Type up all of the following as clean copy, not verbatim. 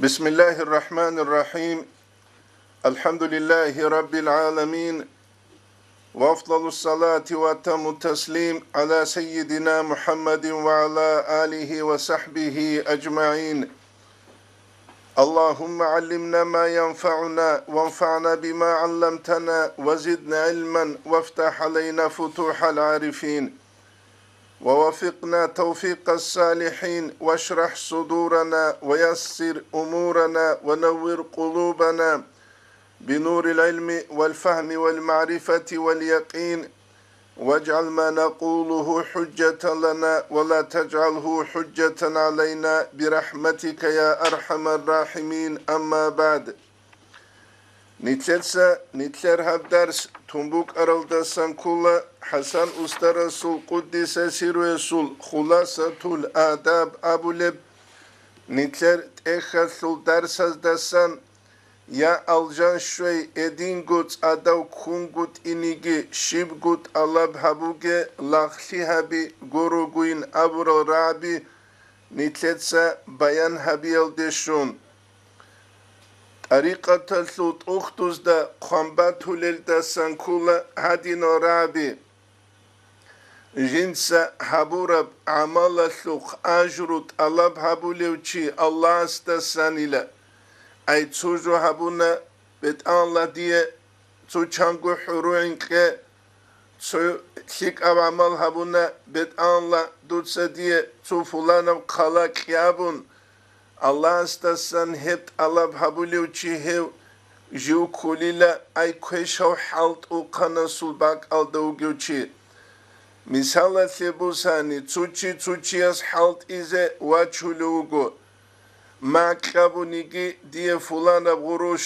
بسم الله الرحمن الرحيم. الحمد لله رب العالمين، وأفضل الصلاة وأتم التسليم على سيدنا محمد وعلى آله وصحبه أجمعين. اللهم علمنا ما ينفعنا وانفعنا بما علمتنا وزدنا علما وافتح علينا فتوح العارفين، ووفقنا توفيق الصالحين، واشرح صدورنا ويسر أمورنا ونور قلوبنا بنور العلم والفهم والمعرفة واليقين، واجعل ما نقوله حجة لنا ولا تجعله حجة علينا برحمتك يا أرحم الراحمين. أما بعد، نتلر هب درس تنبوك أرلدسان كل حسن أستا رسول قدس سير رسول خلاصة الآداب أبو لب نتلر تأخذ درس دسان يا الجان شوي ادين قوت ادو كون قوت انيجي شيب قوت الله بحبوغي لاخلي هبي غورو قوين ابرو رابي نتلتسا بيان هبي الدشون طريقة تلوت اختوز دا قنبات هلل دا سنكولا هدينو رابي جنسا حبورب عمال اللوخ اجروت الله بحبوليوچي الله استسانيلا ay çocuğu habuna bet anla diye çoğangu huruinke çik avamal habuna bet anla dutsa diye ço fulana kala kıyabun Allah istasan hep Allah habuliuçi hev jiu kulila ay kweşav halt o kanasul bak alda o göçi misala sebusani çuçi as halt ize vaçulugu ماكابونيجي دي فلانة غروش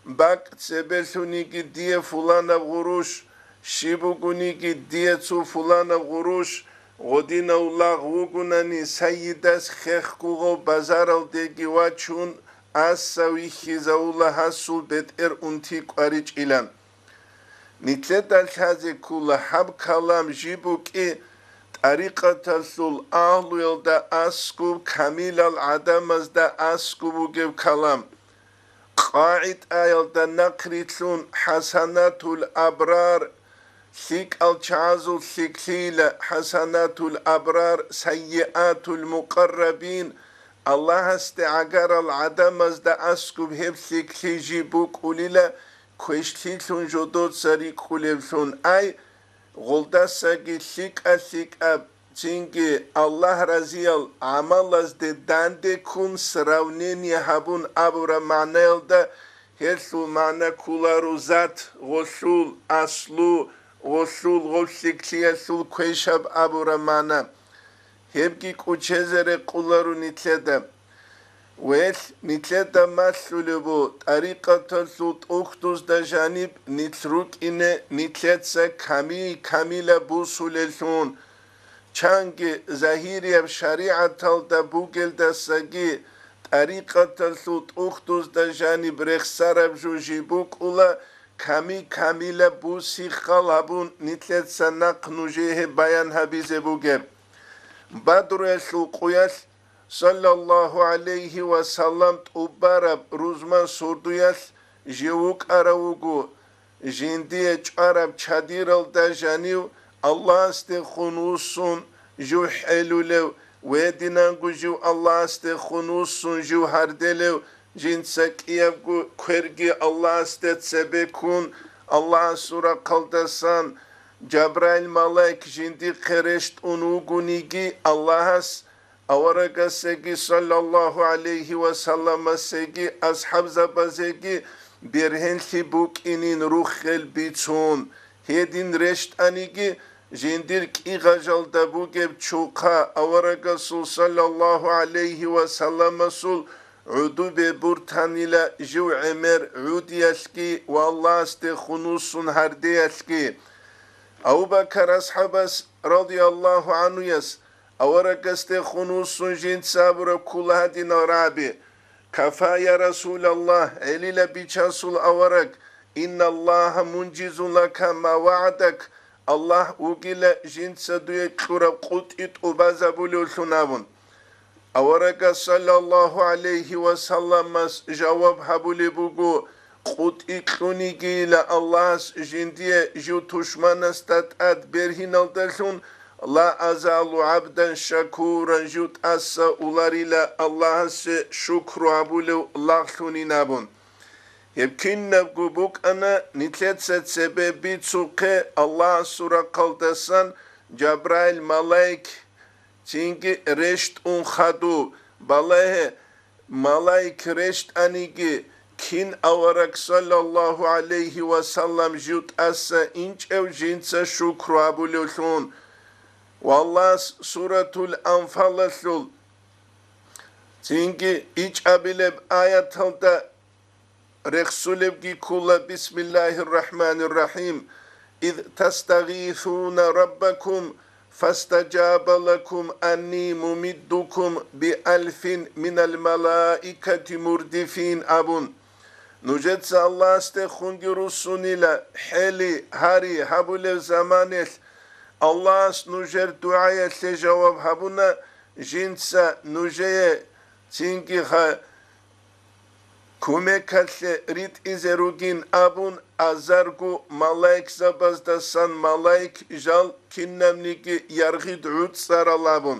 باك تسبلتونيجي دي فلانة غروش شيبوغونيجي دي تو فلانة غروش غدينا الله غوغوناني سيداس خيخكوغو بازارل ديجي واتشون أساوي خيزاولا هاسول بيت انتيك أريج إلان نتلت الكازي كولا حب كلام جيبوكي طريقة الثل أهل يلدا أسكوب كامل العدم دا أسكوب وجب كلام قاعد يلدا نقريتلون حسنات الأبرار ثيك الشعازو ثيكليلة حسنات الأبرار سيئات المقربين الله استعجر العدم دا أسكوب هب ثيكلي جيبوك وليلا كويشتلون جدود سريك وليلون أي غلداساگی ثیک اب چینگی الله رزیل عملز ده دنده کن سراونینی هبون ابورا معنیل ده هرسول معنی کولارو زد غسول اصلو غسول غسیکلیه سول کویشب ابورا معنی هبگی کچهزره کولارو نیتلده ویل نیتلده مسئولی بود طریقه تلسود اختوز ده جانب نیتروک اینه نیتلدسه کمیل بوسولشون چنگ ظاهری شریعت تل ده بوگل ده سگی طریقه تلسود اختوز ده جانب رخصرب جو جیبوک اولا کمیل بوسی خلابون نیتلدسه نقنوجه بیان حبیزه بوگل بدر اسلو قویس sallallahu aleyhi ve sellem ubarab ruzman surduyas jevuk aravugu jindiye çarab çadiral da janiv Allah este khunusun ju helulev ve dinangu ju Allah este khunusun ju hardelev jinsak yevgu kwergi Allah este sebekun Allah sura kaldasan Cebrail malek jindi khereşt unugunigi Allahas Avaraga segi sallallahu aleyhi ve sellem segi ashab zabazegi birhenli buk inin ruhel biçun hedin reşt anigi jindir ki gajal da bu geb çuka avaraga sul sallallahu aleyhi ve sellem sul udube burtanila ju emer udiyaski ve Allah ste khunusun hardiyaski Abu Bakar ashabas radiyallahu anhu yas أورك استخنوس جنت سابر كل هذه نرابي كفى يا رسول الله إلي بيشاسول أورك إن الله منجز لك ما وعدك الله وقيل جنت سدوية كرة قلت إت أبازبولي الثنابون أورك صلى الله عليه وسلم جواب هبولي بوغو قوت إقلوني جيلا الله جندية جو تشمان استطعت برهن الدلون لا أزال عبدا شكورا جوت أسا أولاريلا الله شكر هبولي الله ثوني نابون يمكن نبقو بوك أنا نتلت سبب بيتسوقي الله سورة قلدسان جبرائيل ملايك تينجي رشت خدو بالله ملايك رشت أنيجي كين أورك صلى الله عليه وسلم جوت أسا إنج أو جنس شكر أبو لثون والله سورة الأنفال لثول تينجي إيج أبلب آيات هلدا رخصولب كولا بسم الله الرحمن الرحيم إذ تستغيثون ربكم فاستجاب لكم أني ممدكم بألف من الملائكة مردفين أبون نجد الله استخونجي رسوني لا حلي هاري هبول زمانه الله نجر دعاية لجواب هبونا جنسا نجي تنجي كوميكال ريت إزروجين أبون أزارجو ملاك زبازدسان ملاك جال كنمنيجي يرغد عود سارالابون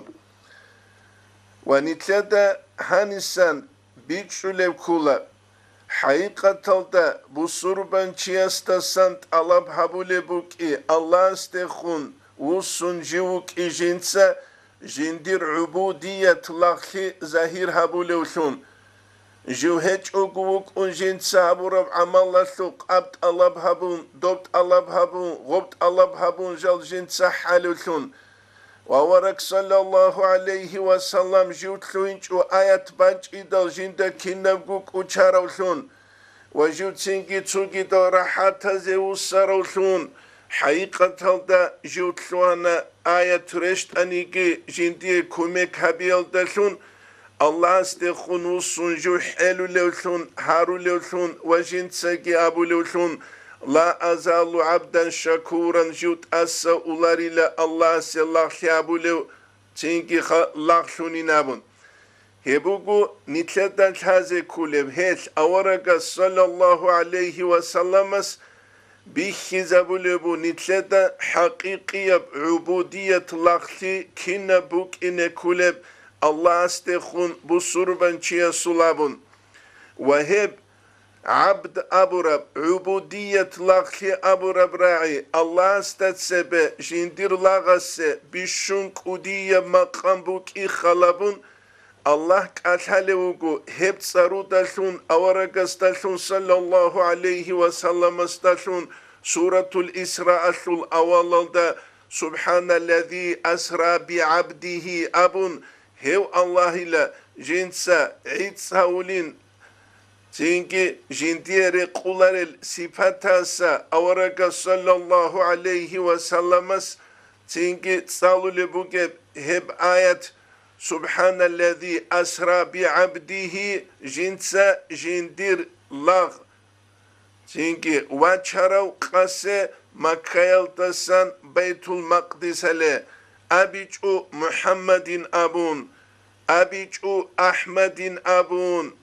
ونتلدا هانسان بيتشوليب كولا حقيقة تلدا بصوربان چياستسان طلب هبولي بوكي الله استخون وصن جيوك إجنسا جندير عبودية لاخي زهير هبولي وثون جوهج أقوك أنجين سابورب عمال لثوق أبت ألاب هبون دوبت ألاب هبون غبت ألاب هبون جال جين سحالوثون وورك صلى الله عليه وسلم جوتلوينج وآيات بانج إدال جين دا كنبقوك أچاروثون وجوت سنجي تسوكي دا راحات زيو ساروثون حقيقة دا جوتلوانا آيات رشت أنيجي جين دي كوميك هبيل دلون الله استخون وصن جو حلو لوثون هارو لوثون وجين تساقي أبو لوثون لا أزال عبدا شكورا جوت أسا أولاري لا الله سيالله أبو لو تنجي لاخلوني نابون هبوغو نتلدان هذا كولب هيث أورق صلى الله عليه وسلم بيخيز أبو لبو نتلدان حقيقية عبودية لاخلي كنا بوك إن كولب الله استخون بصربان چيا سلابون وهب عبد أبو رب عبودية لاخي أبو رب راعي الله استتسبه جندير لاغسه بشنك ودية مقام بوك إخلابون الله كالحاليوغو هب تصارو دالون أورق استالون صلى الله عليه وسلم استالون سورة الإسراء الأول دا سبحان الذي أسرى بعبده أبون هو الله لا جنسا عيد هاولين تينجي جندير قولار السفاتاسا أورق صلى الله عليه وسلم تينجي تصالو لبوكب هب آيات سبحان الذي أسرى بعبده جنسا جندير لاغ تينجي واتشارو قاسي مكايل تسان بيت المقدس له أبيجو محمد أبون أبيجو أحمد أبون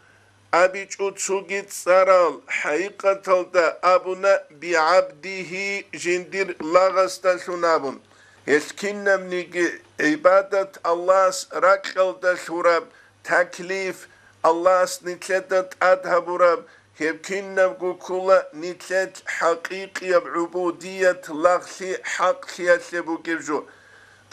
أبيجو تسوغيت سارال حقيقة دا أبونا بعبده جندير لاغستالون أبون هسكينا منيجي عبادة الله راكل دا شوراب تكليف الله نتلدت أدهب راب هبكينا بقوكولا نتلد حقيقية بعبودية لاغسي حق خياسي بوكيبجو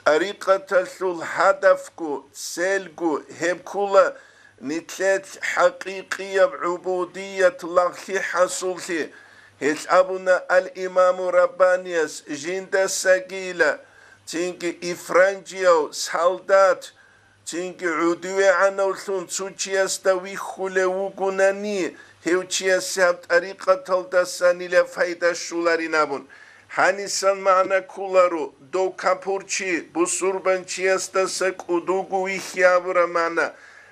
طريقة الثل هدفكو سيلكو هبكولا نتلت حقيقية بعبودية لاغسي حصولسي هيس أبونا الإمام ربانيس جند ساقيلة تنكي إفرانجيو سالدات تنكي عدوية عنو ثون تسوچيستوي خلوغوناني هيوچيسياب طريقة تلدساني لفايدة الشولاري نابون هانيسان معنا كولارو دو كابورچي بسوربانچيستا سك ودوغو ويخيابرا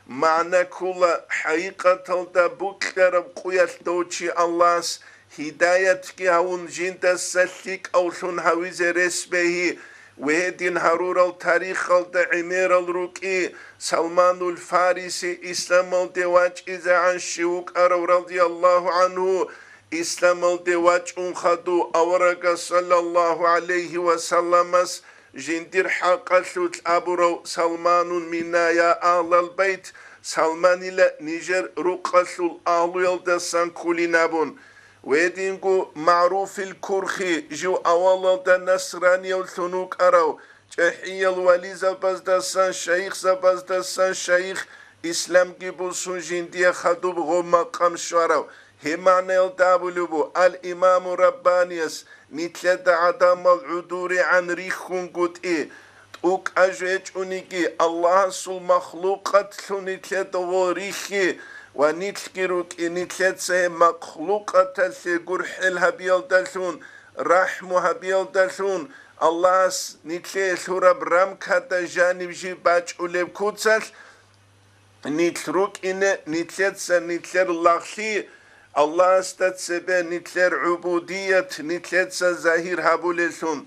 معنا كولا حقيقة تلدا بوكلارب قويات دوچي اللهس هدايتك هون جندا سليك أو ثون هاويز رسبه وهدين هرور التاريخ عمير الروكي سلمان الفارسي إسلام الدواج إذا عن شيوك أرو رضي الله عنه إسلام الدواج أنخدو أورق صلى الله عليه وسلم جندير حقلت أبرو سلمان منا يا أهل البيت سلمان إلى نيجر رقص الأهل يلدسان كلنابون ويدينكو معروف الكرخي جو أولا دا نصراني والثنوك أراو جحي الولي زبازدسان شيخ زبازدسان شيخ إسلام جيبوسون جندية خدوب غم مقام شوارو همعنى الدابلوبو الإمام ربانيس نتلد عدم العدور عن ريخون قد تقوك أجوج أنيكي الله سو مخلوقات نتلد وريخي ونتلقروك نتلد سي مخلوقات الجرحلها بيالدالون رحمها بيالدالون الله نتلد رب رمكة جانب جيباج أوليب كوتسال نتلروك إن نتلد نتلد اللغلي الله استتسبه نتلر عبودية نتلر زاهر هابوليسون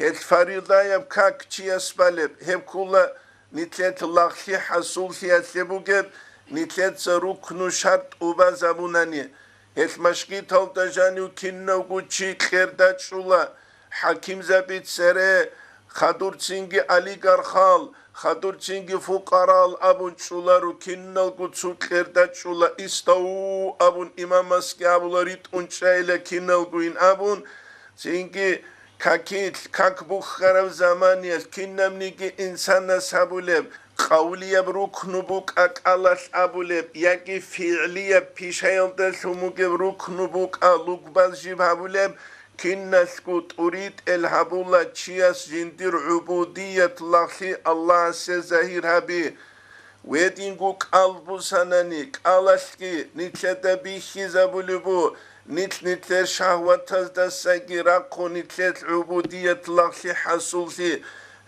هل فريضة يبكاك چي اسبالب هب كولا نتلر لغلي حصول سياسبوغب نتلر ركن شرط اوبا زبوناني هل مشكي تلتجانيو كنو گوچي خيردات شولا حكيم زبيت سره خدور چنگي علي غرخال خدور چنگي فقرال ابون چولارو كنو گوچو خيردات شولا استو ابون امام اسكي ابولاريت اونچايلا كنو گوين ابون چنگي كاكيت كاك بخرب زمانيال كنم نيگي انسان سابولب قولية بركن بوك أكالش أبولب يكي فعلية بيشايل دلسموك بركن بوك ألوك بالجيب أبولب كنسكو تريد الهبولة تشياس جندير عبودية لخي الله سزهير هبي ويدينكوك ألبو سنانيك ألاشكي نتلتا بيخي زبولبو نتلر شهوة تزدساقي راقو نتلت عبودية لخي حصولتي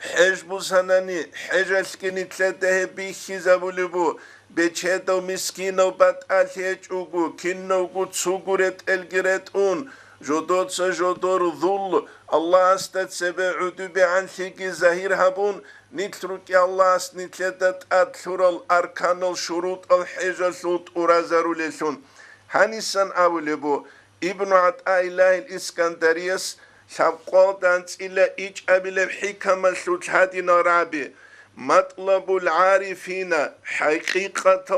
حجبو سناني حجلسكي نتلته بيخي زبولبو بچهدو مسكينو بات الهيج اوغو كنوغو تسوغورت الگرت اون جودوت سجودور ذل الله استت سبع عدوب عن ثقي زهير هبون نترك الله است نتلتت ادثر الاركان الشروط الحجل صوت ورازارو لسون هنسان اولبو ابن عطاء الله الاسكندريس شابقال دانس إلى إيج أبل حكم السلطات نرابي مطلب العارفين حقيقة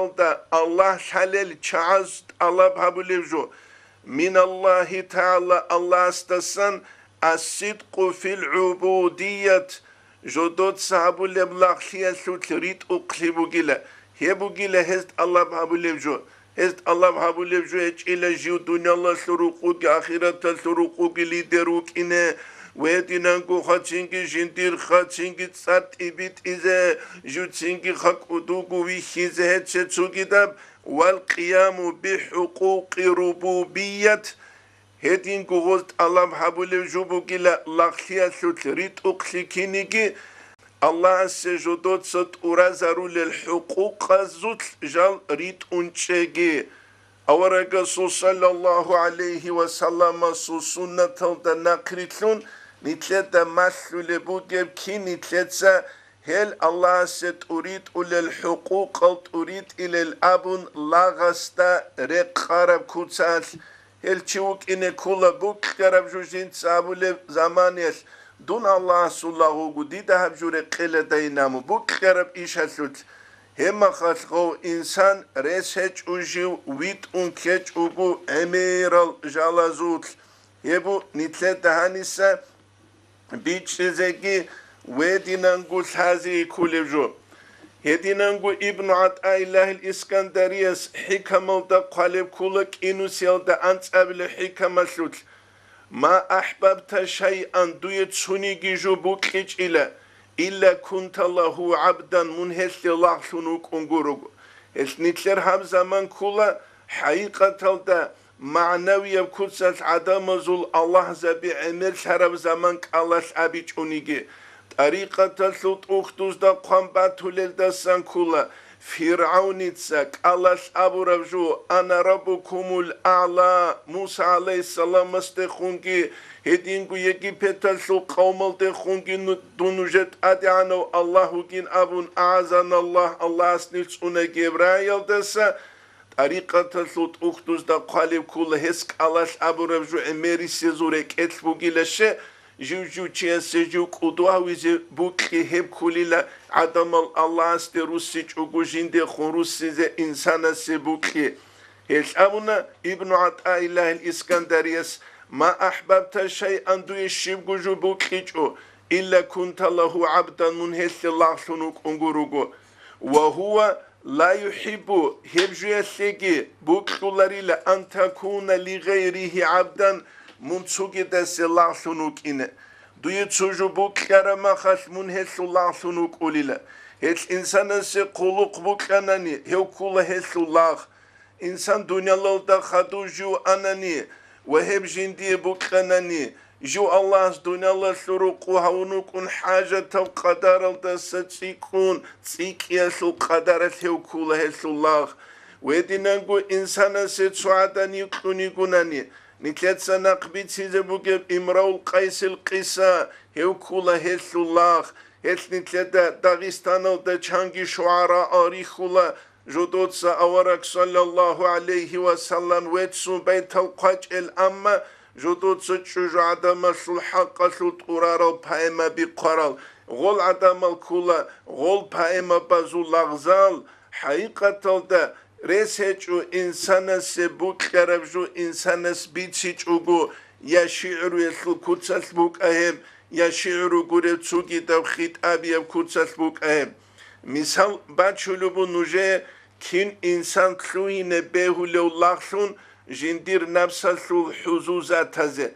الله حلال شعز الله بحبوليجو من الله تعالى الله استسن الصدق في العبودية جدود صحابو لبلاخية سلطريت أقلبو جيلا هيبو جيلا هزت الله بحبوليجو هست الله بحبوليب جوهج إلى جيو دنيا الله سروقوك آخرة سروقوك ليدروك إنه ويدينانكو خاتشنكي جندير خاتشنكي تسات إبيت إذا جو تشنكي خاك أدوكو ويخيزة هتشتسو كتاب والقيام بحقوق ربوبية هدينكو غزت الله بحبوليب جوبو كلا لغخيا سوتريت أقلكينيكي الله سجدوت ست ورازارو للحقوق الزوت جال ريت انشيجي أورق صلى الله عليه وسلم سنة الدناقريتلون نتلت مثل لبوجب كي نتلت هل الله ست أريد إلى الحقوق أريد إلى الأبن لاغستا رقارب كوتسال هل تشوك إن كل بوك قرب جوجين تسابل زمانيش دون الله سلاه قدي ده بجور قلة دينامو بوك قرب إيش هسوت هم خلقو إنسان رسج وجيو ويت أنكج وجو أميرال جالازوت يبو نتلت هانيسا بيتش زكي ودينانقول هذه كل جو هدينانقو ابن عطاء الله الإسكندريس حكم دا قالب كلك إنو سيال دا أنت قبل حكم سوت ما أحببت شيئا دويت سنيجي جو بوكيج إلا كنت الله عبدا منهس الله سنوك انقرق اس نتلر هم زمان كلا حقيقة دا معنوية بكتسس عدم زول الله زبي عمل شرب زمان الله سابيج انيجي طريقة سلط اختوز دا قنبات للدسان كلا Фирауница калаш абуравжу ана раббукумул а'ла Муса алейхиссалам астехунги хедингу Египеталсу қавмалтехунги дунужет адиано Аллахугин абун аазаналлах Аллахснилс уна гевраялдаса Тарикаталсут ухтузда қалив кула хеск алаш абуравжу эмери сезуре кетбугилаше Жу чиасе жу кудуавизе букли хеб кулила адамал Аллах сте руссич угужинде хурусизе инсана се букли Абуна ибн Атаилlah al-Iskandariyas ما أحببت شيئا دو يشيب جو بوكيجو إلا كنت له عبدا منهس الله سنوك انغروغو وهو لا يحب هبجو يسيجي بوكيجو لريلا أن تكون لغيره عبدا منسوكي دس الله سنوك إن دو يتسوجو بوكيجارا ما خاش منهس الله سنوك أوليلا هيش إنسان سي قلوق بوكياناني هيو كولا هس الله إنسان دنيا لولدا خدو جو أناني وهب جندي بوكاناني جو الله دنيا الله سروق وهونكون حاجة قدر الدستيكون تسيكيس القدر ثيو كولا هس الله ودينانغو إنسان سيتسوعداني يكوني قناني نكلت سنقبيت سيزبوكب إمراو القيس القيسا هيو كولا هس الله هس نكلت داغستان الدچانجي شعراء آريخولا جدودسا أورك صلى الله عليه وسلم ويتسو بيت القاج الأمة جدودسا تشجو عدم الحق سلطورارو بايما بقرال غول عدم الكولا غول بايما بازو لغزال حقيقة دا ريسيجو إنسانا سبوك كربجو إنسانا سبيتشيجو يا شعر يسل كتسس بوك أهم يا شعر قريتسوكي تبخيت أبي كتسس بوك أهم مثال باتشلوبو نوجه كين إنسان تلوين بيهولو لاخشون جندير نفسه حزوزة تزه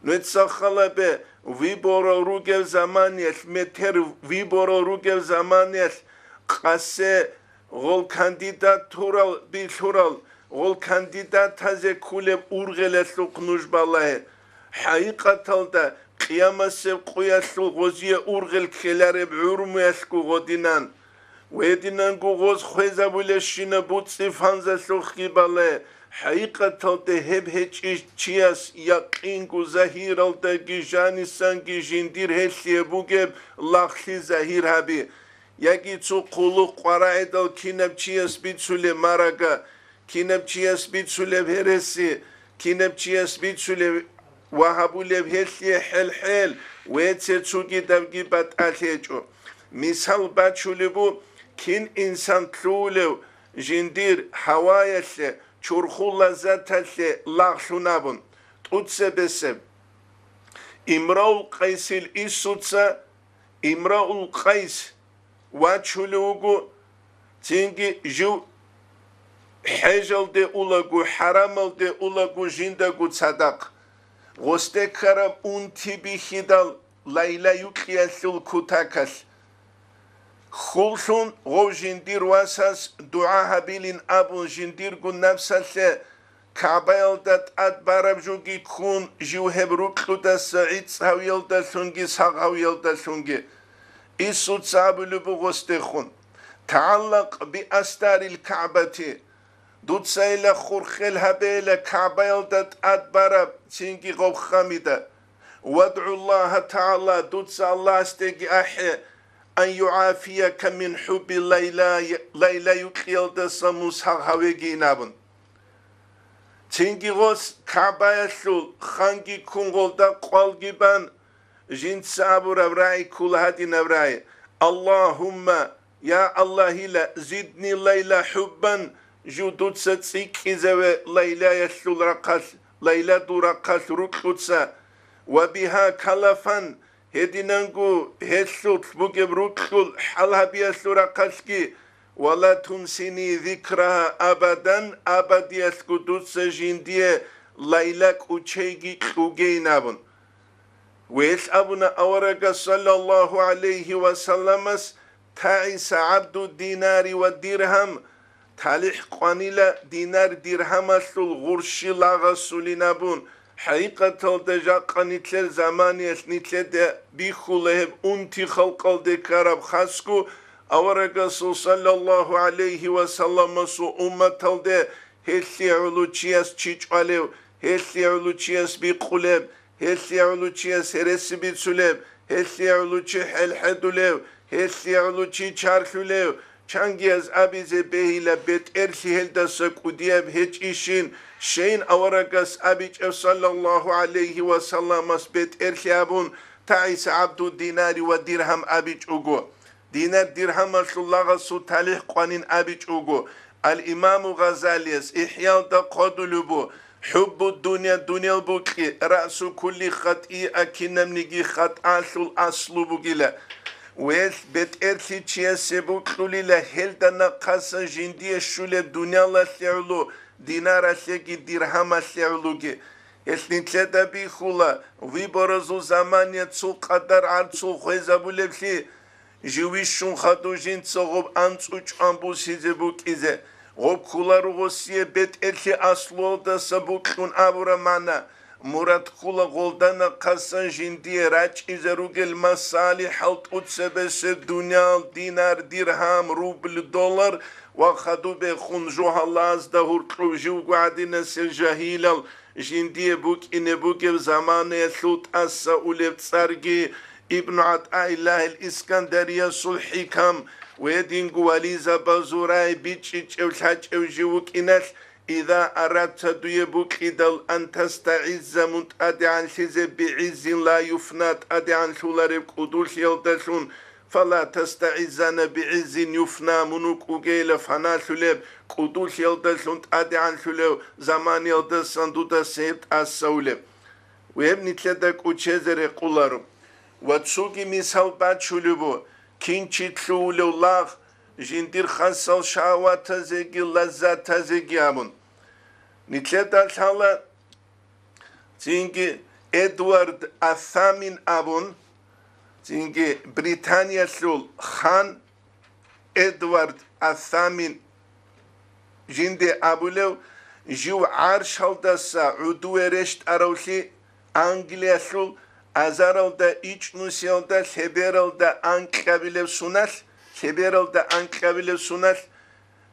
نتسخلا به ويبورو روغل زمانيش متر ويبورو روغل زمانيش قاسه غول كانديدات تورال بيشورال غول كانديدات تزه كولب أورغلسو قنوش بالله حقيقة دا قيامة سب قياسو غزية أورغل كلار بعرم يسكو غدينان ويدينانغو غوز خويزا بولشينا بوتسي فانزا سوخي بالله حقيقة ده هب هچ چياس يقينغو زهير الدا جيجاني سانجي جندير هسي بوغب لاخشي زهير هبي يجي تو قولو قرائدل كينب چياس بيتسولي مارغا كينب چياس بيتسولي بهرسي كينب چياس بيتسولي وهابولي بهسي حل ويتسي تسوغي دبگي بات أليجو مثال باتشولي بو كين إنسان تلولو جندير هوايسي چورخولا زاتسي لاغشونابون تутсе بسب إمراو القيس الإسوتسا إمراو القيس واتشولوغو تنجي جو حجل دي أولاغو حرامل دي أولاغو جندغو تصدق غستك خراب انتي بخدال لايلا يكياسل كتاكس خلصون غو جندير واساس دعاها بيلين أبو جندير قل نفسه كعبايل دات أدبارب جوغي كون جو هبروك لدا سعيد ساويل دا سنجي ساقاويل دا سنجي إسو تصابو لبو غستخون تعلق بأستار الكعبة دوت سايلا خورخل هبيلا كعبايل دات أدبارب سنجي غو خامدة وادعو الله تعالى دوت سا الله استيقي أحي أن يعافيك من حب ليلى يقيل دسموس هاويجي نابن تنجي غوس كعبا يسول خانجي كونغول دا قوالجي بان جنت سابور أبراي كل هادي نبراي اللهم يا الله لا زدني ليلى حبا جودوت ستسيك إذا ليلى يسول رقص ليلى دو رقص ركوتسا وبها كلفا هدينانغو هسوت بوغب روكول حالها بيسورا قسكي ولا تنسيني ذكرها أبدا أبد يسكدوت سجندية ليلك وچيجي كوغينابن ويس أبونا أورغ صلى الله عليه وسلم تعيس عبد الدينار والدرهم تالح قانيلا دينار درهم سل غرشي لاغ سولينابون حقيقة دجاق نتل زماني نتل بيخو لهب انتي خلق الدكارب خاسكو Аварагасу саллаллаху алейхи ва салламасу умматалде хелли улучияс чичалев, хелли улучияс биқулев, хелли улучияс хересибицулев, хелли улучи хелхедулев, хелли улучи чархулев, чангияз абизе бехила бет эрхи хелдаса кудиев хеч ишин, шейн аварагас абичев саллаллаху алейхи ва салламас бет эрхи абун, таис абду динари ва дирхам абич уго. دينار درهم الله سو تالح قوانين أبيج أوغو الإمام غزاليس إحياء دا قدلبو حب الدنيا دنيا البوكي رأس كل خطئ أكينم نجي خطأ الأصل بوغيلا ويل بيت إرثي تشيسي بوكلولي لهل دا نقاسا جندية شولي دنيا الله سيعلو دينار سيكي درهم سيعلوغي إسنتلتا بيخولا ويبرزو زمانية تسو قدر عرصو خويزابو لبسي جويشون خدو جين تصغب أنتوش أنبوسيزي بوكيزي غب كولا روغوسيه بيت إلكي أصلو دا سبوكون أبورا معنا مراد كولا غولدانا قاسان جندية راج إذا روغل مسالي حلط أتسبس الدنيا دينار درهم روبل دولار وخدو بخون جوها لاز دا هرقلو جو قعدنا سجاهيلال جندية بوك إني بوك زمان يثوت أسا أولي بتصارجي ابن عطاء الله الإسكندرية الحكم ويدين قواليزا بازوراي بيتشيش او الحاج او جيوك إناس إذا أردت دويبوك إدل أن تستعز منتأدي عن شيزي بعز لا يفنات أدي عن شولاريب قدوش يلدشون فلا تستعزنا بعز يفنى منوك وغيل فنا شليب قدوش يلدشون أدي عن شليب زمان يلدشون دودا سيبت السوليب ويبني تلدك وچيزر قولارو واتسوكي مثال باتشولبو كينشي تلولو الله جندير خاصل شعوات تزيجي لذات تزيجي أبون نتلتا الحالة تينجي إدوارد الثامن أبون تينجي بريطانيا سلول خان إدوارد الثامن جندي أبولو جو عرش هالدسا عدو رشت أروشي أنجليا سلول Azaralda iç nusyalda seberalda ankabile sunar, seberalda ankabile sunar.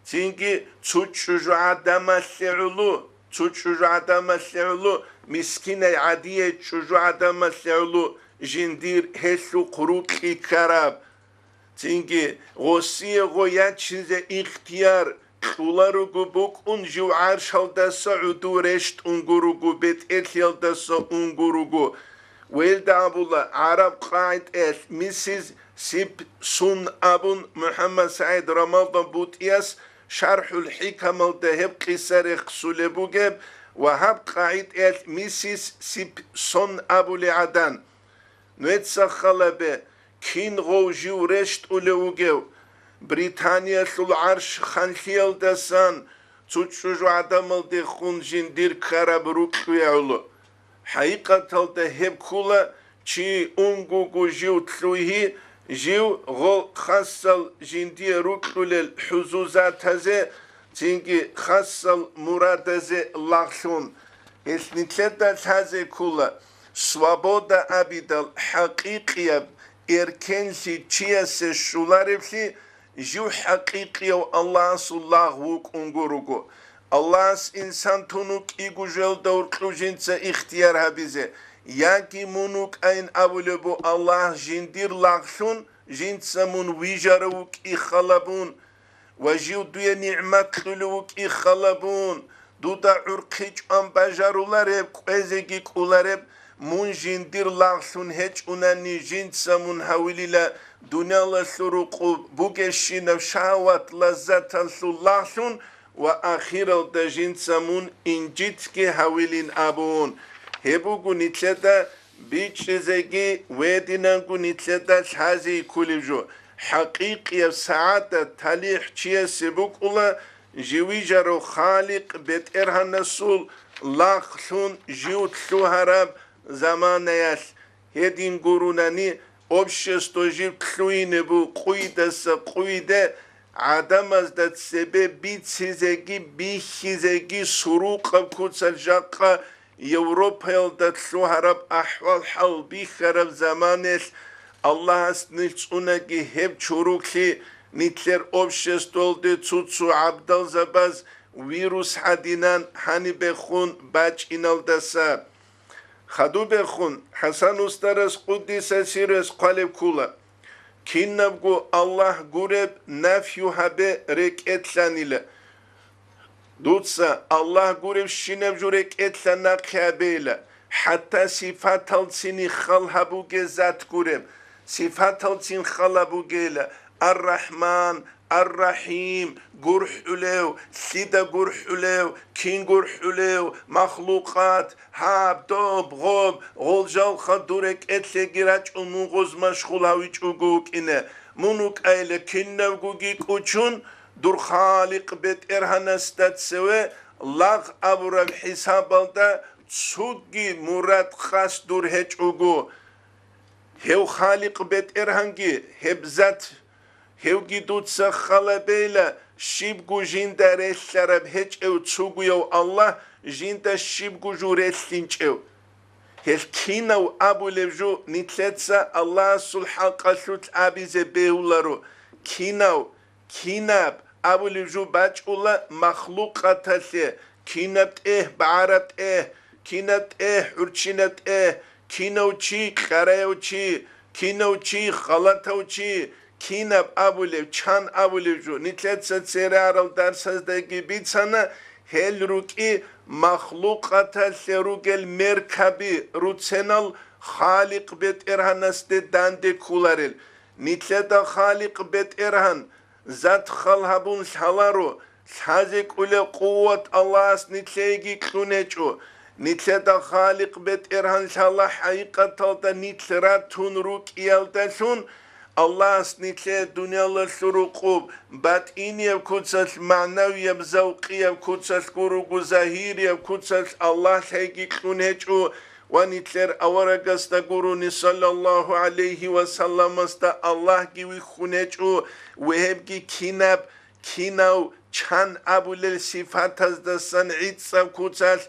Çünkü çocuğu adama seulu, çocuğu adama seulu, miskine adiye çocuğu adama seulu, jindir hesu kuruk karab. Çünkü Rusiye goya çize ihtiyar, Uları gubuk unju arşalda saudu reşt ungurugu bet etyalda sa ungurugu. ويلدا أبولا عرب قاعد إيش مسز سيب سن أبون محمد سعيد رمضان بوتياس شرح الحكم الذهب قصر سلبوجب وهب قاعد إيش مسز سيب سن أبو لعدان نتسخلبه كين غوجو رشت أولوجو بريطانيا العرش خنخيل دسان تشجع عدم الدخون جندير كرب ركويعلو حقيقة هب كولا شي أنجو جيو تلويه جيو غو خاصل جندي ركول الحزوزات هذا تيجي خاصل مراد هذا لاخون إثنتلتا هذا كولا سوابودا أبيدال حقيقية إركنسي تشياس شولارفلي جو حقيقية الله صلاه وك أنجوروكو Allah insan tunuk igujel doğru jinse ihtiyar habize. Ya ki munuk ayn avule bu Allah jindir lagsun jinse mun vijaruk ikhalabun. Ve duye ni'mat luluk ikhalabun. Duda urqiç an bajarular hep ezegi kular hep mun jindir lagsun hiç unani jinse mun havilila dünyala suruku bu geçişine şahvat lazzatan sullahsun وآخر الدجين سمون إنجيتك هاويلين أبون هبوغو نتلتا بيتشزيجي ويدينانغو نتلتا شازي كوليجو حقيقي سعادة تاليح چيه سبوك أولا جيوي جارو خالق بيت إرهان نسول لاخلون جيوت شوهراب زمان ياس هدين قروناني أبشستو جيو تلوين بو قويدة قويدة عدم از داد سبب بیت سیزگی بیخیزگی سروق کتسل جاقا یوروپیل داد شوهرب احوال حال بیخرب زمانش الله است نیست اونگی هب چروکی نتلر обществолды цуцу عبدال زباز ویروس حدینان هنی بخون بچ اینالدسا خدو بخون حسن استرس قدیس سیرس قلب کولا کینبگو الله گورب نفیو هبه رک اتلانیله دوتسا الله گورب شینب جو رک اتلانا قیابیله حتی صفات السینی خل هبوگه ذات گورب صفات السین خل هبوگه الرحمن الرحيم قرح له سيدا قرح له كين قرح له مخلوقات هاب دوب غوب غولجال خدورك اتلي جراج ومغوز مشغول هاويج وقوك إنه منوك ايله كنو قوكيك وچون دور خالق بيت ارهانستات سوى لاغ ابورا حساب دا تسوغي مراد خاص دور هج وقو هو خالق بيت ارهانجي هبزات هوگی دوتسا خلابیلا شیبگو جیندا رسلرب هچ او تسوگو الله جیندا شیبگو جو رسلینچو هل کینو ابو لبجو نیتلتسا الله سلحق قلت ابیز بیولارو کیناب ابو لبجو بچ اولا مخلوق قتله کینبت بعربت کینبت حرچینت کینو چی خریو چی کینو چی خلطو چی كيناب أبوليو چان أبوليو جو نتلتسا تسيرارو درسازدگي بيتسانا هل روكي مخلوقاتا سيروغل مركبي روتسنال خالق بيت إرهانست داندي كولارل نتلتا خالق بيت إرهان ذات خلهبون سالارو سازيك أولي قوة الله نتليجي كلونيچو نتلتا خالق بيت إرهان سالا حقيقة تلتا نتلراتون روك إيالتاسون الله سنتلي دنيا الله سرقوب بات إني بكوتسل معنوي بزوقي بكوتسل كوروغو زهيري بكوتسل الله سيجي كونيجو ونتلر أورا قروني صلى الله عليه وسلم استا الله جيوي خونيجو وهبجي كيناو چان أبو للصفات دستان عيد سب كوتسل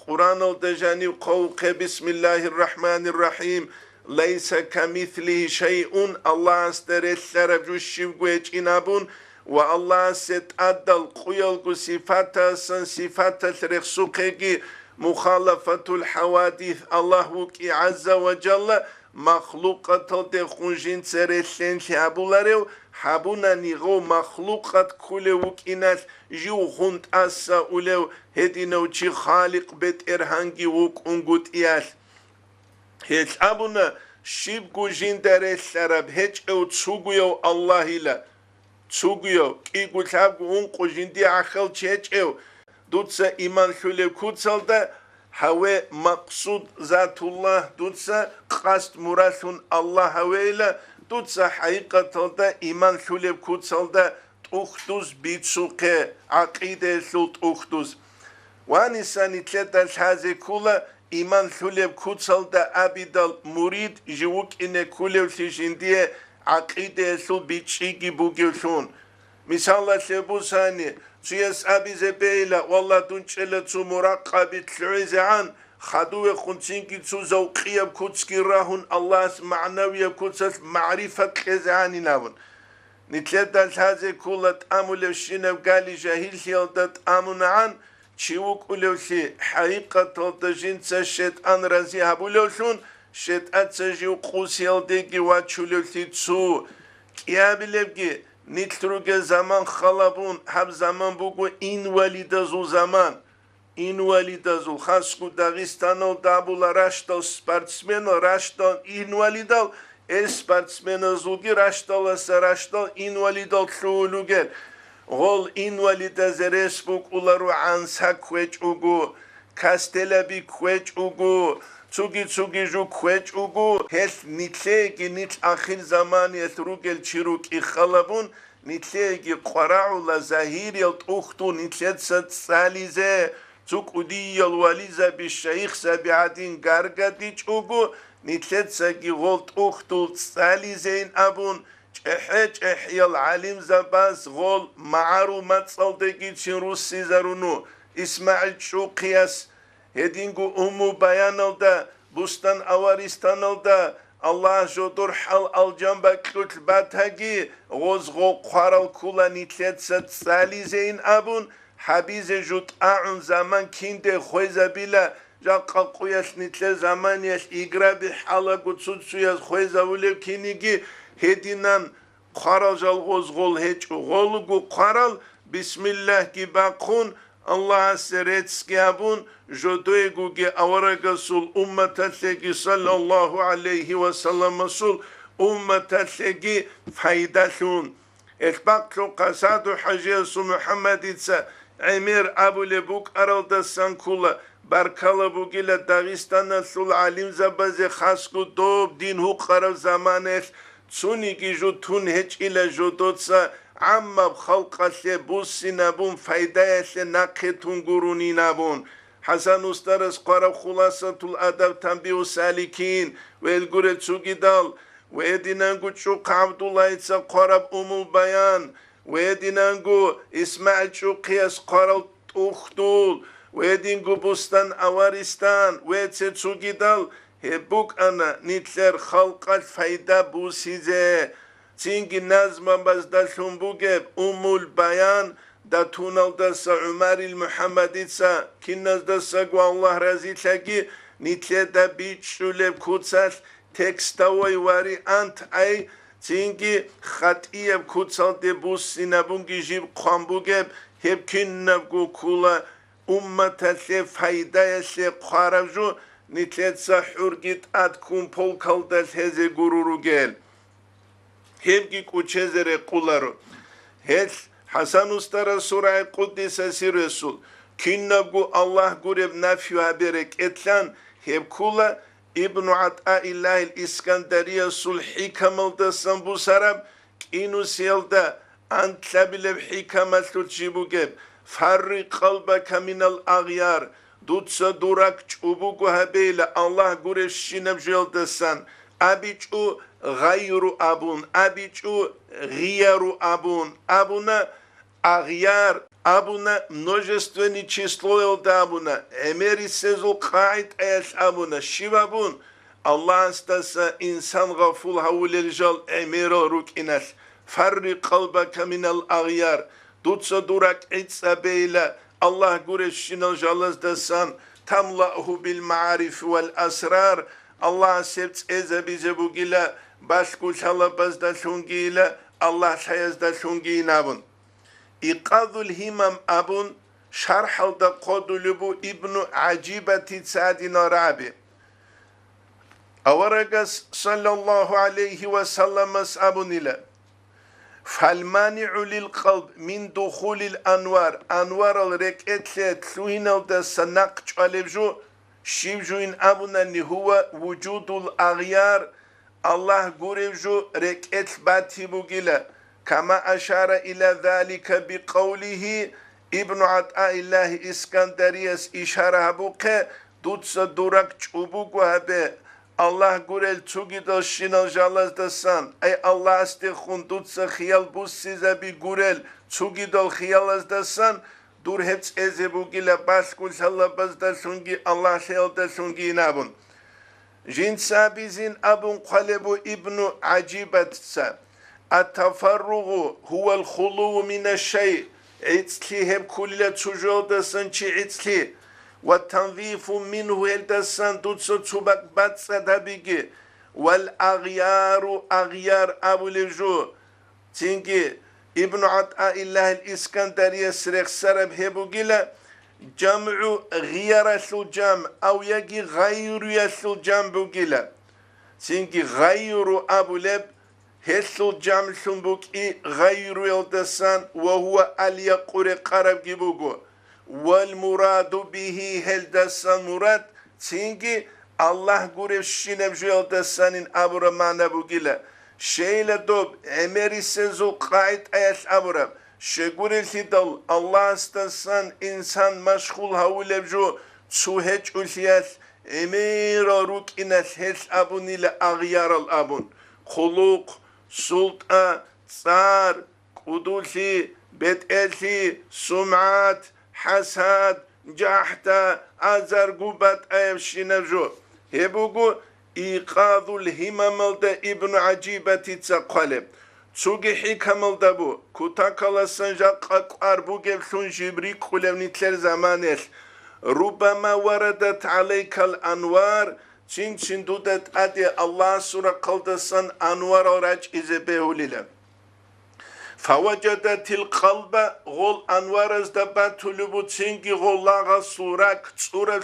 قرآن الدجاني وقوق بسم الله الرحمن الرحيم ليس كمثله شيء الله استرسل بجوشيب قويج إنابون والله ستعدل قيلق صفات الرخصوقي مخالفة الحوادث الله وكي عز وجل مخلوقة تخونجين سرسلين لأبولاريو حابونا نيغو مخلوقة كل وكينات جو خونت أسا أوليو هدينو چي خالق بيت إرهانجي وك انقود إياس هيك أبونا شيبكو جين دارس سرب هيك أو تسوغيو الله إلا تسوغيو كي قلت هابكو انقو جين دي عخل هيك أو دوتسا إيمان شوليو كوتسال دا هوا مقصود ذات الله دوتسا قصد مراسون الله هوا إلا دوتسا حقيقة دا إيمان شوليو كوتسال دا تأخدوز بيتسوقي عقيدة سلط أخدوز وانساني تلتا الحازي كولا إيمان ثوليب كوتسال دا أبيدال مريد جوك إنه كوليو سيشندية عقيدة سل بيتشيكي بوغيوشون مثال سيبوساني سياس أبي زبيلا والله دونشلة سو مراقبة تلعزعان خدوه خنسينكي سو زوقية بكوتسكي راهن الله معنوية بكوتسال معرفة خزعاني ناون نتلتا هذه كلها تأمل الشنب قالي جاهل سيالتا تأمن عن چیوک اولوشی حقیقت الدجنس شیطان رازی هبولوشون شیطان سجیو قوسیل دیگی و چولوشی تسو کیا بلبگی نیتروگ زمان خلابون هب زمان بگو این ولیدازو زمان این ولیدازو خاصکو داغستانو دابولا راشتال سپارتسمنو راشتال این ولیدال سپارتسمنو زوگی راشتال سراشتال این ولیدال تلولوگل غول إنواليدا زرسبوك أولارو عنسا كويج أوغو كاستيلابي كويج أوغو تسوغي جو كويج أوغو هل نتليجي نتل آخر زمان يثروغل چيروك إخالبون نتليجي قراعو لزاهير يلتوختو نتليد ستساليزي تسوك أودي يلواليزا بالشيخ سابعادين غارغا ديج أوغو نتليد ساقي غولت أختو تساليزين أبون احيال عليم زباس غول معلومات صلدقي تشيروسي زارونو اسماعيل شوقياس هدينغو بيان دا بستان اوارستان دا Allah jodur hal aljamba klut batagi gozgo qaral kula nitletsa tsalizein abun habize jut aun zaman kinde khoizabila jaqaquyas nitle zaman yes igrabi hala gutsuyas khoizavule kinigi hedinan qaral jalgoz gol hech golgu qaral bismillah ki baqun Allah seretski abun jodoegu ge avarasul ummatallegi sallallahu aleyhi ve sellem sul ummatallegi faydalun etbaqlu qasadu hajesu Muhammeditsa Emir Abu Lebuk aralda sankula barkala bugila Dağistan'a sul alim zabaze khasku dob din hu qarav zamanes tsuni ki jutun heç ile jodotsa amma xalqasle bussinabun faydayasle nakhetun guruninabun Hasan Ustaras qara khulasatul adab tanbihu salikin ve elgure tsugidal ve edinangu çuk Abdullah itsa qarab umul bayan ve edinangu İsmail çukiyas qaral uxdul ve edingu bustan avaristan ve etse tsugidal hebuk ana nitler xalqal fayda busize Çünkü nazma bazda şumbuge umul bayan da tunaldasa Ömeril Muhammeditsa kinnazdasa gu Allah razilagi nitle da biçülev kutsal tekstavoy vari ant ay çünkü khatiyev kutsal de bus sinabungi jib qambuge hep kinnav gu kula ummatasle faydayasle qaravju nitletsa hurgit at kumpol kaldal heze gururu gel Hevgi kuçezere kularo. Hel Hasan Ustara Surah Kuddisesi Resul. Kinnabgu Allah gurev nafyu haberek etlan. Hev kula İbn-i Ata'illahil İskandariye sul hikamalda bu sarab. Kinu siyalda antlabilev hikamatlu çibugeb. Farri kalbaka minal ağyar. Dutsa durak çubugu habeyle Allah gurev şinev jeldesan. Abiçu gayru abun, abiçu giyaru abun, abuna agyar, abuna множественное число елда abuna, emeri sezul kait ayas abuna, şivabun, Allah istasa insan gaful havulel jal emero ruk inas, farri kalbaka minal agyar, dutsa durak itsa beyle, Allah gureşşinal jalazdasan, tamlahu bil ma'arif vel asrar, Allah sevts eze bize bu gila başku çalabazda şungila Allah sayazda şungi abun. İqadul himam abun şarhalda kodulu bu İbn-i Acibati Sa'din Arabi. Avaragas sallallahu aleyhi ve sellemes abun ile falmani'u lil kalb min dukhulil anvar anvar al reketle tluhinal da sanak çalevju Şivjuin abunani huwa vücudul ağyar Allah gurevju reket bati bugila kama aşara ila zalika bi kavlihi İbn-i Ata'illahı İskandariyas işara habuke dutsa durak çubugu habe Allah gurel çugidal şinal jalazdasan ay Allah astihun dutsa khiyal bus size bir gurel çugidal khiyalazdasan Dur hepsi eze bugile başkul sallabazda şungi Allah şeyalda şungi nabun. Jinsa bizin abun kalebu İbn-i Acibatsa. Atafarrugu huvel khuluvu mineşşey. İtzli hep kulle çucuğudasın çi itzli. Ve tanzifu minhu eldasan tutsa çubak batsa dabigi. Vel agyaru agyar abuleju. Çünkü İbn-i Ata'illahil İskandariye sirek sarab hebugila jam'u giyarasul cam av yagi gayruyasul cam bugila. Çünkü gayru abuleb hesul cam şumbuki gayru yaldasan ve huve aliya kure karab gibugu. Vel muradu bihi heldasan murad çünkü Allah gurev şinevju yaldasanin abura mana bugila. Şeyle dob emeri sezul kait ayas aburam. Şegurel hidal Allah istasan insan meşgul havulevju suheç ulhiyas emira ruk inas hes abun ile agyaral abun. Kuluk, sulta, tsar, kudulsi, betelsi, sum'at, hasad, cahta, azar gubat ayavşinevju. Hebugu إيقاظ الهمم دا ابن عجيبة تتقلب تسوغي حكم دابو كوتاكالا سنجاق أربو جبسون جبري قولوني تلر زمانيش ربما وردت عليك الأنوار تشين دودت أدي الله سورة قلدسان أنوار وراج إزبه لله فوجدت القلب غول أنوار ازدبات لبو تشينجي غول لاغا سورة كتورة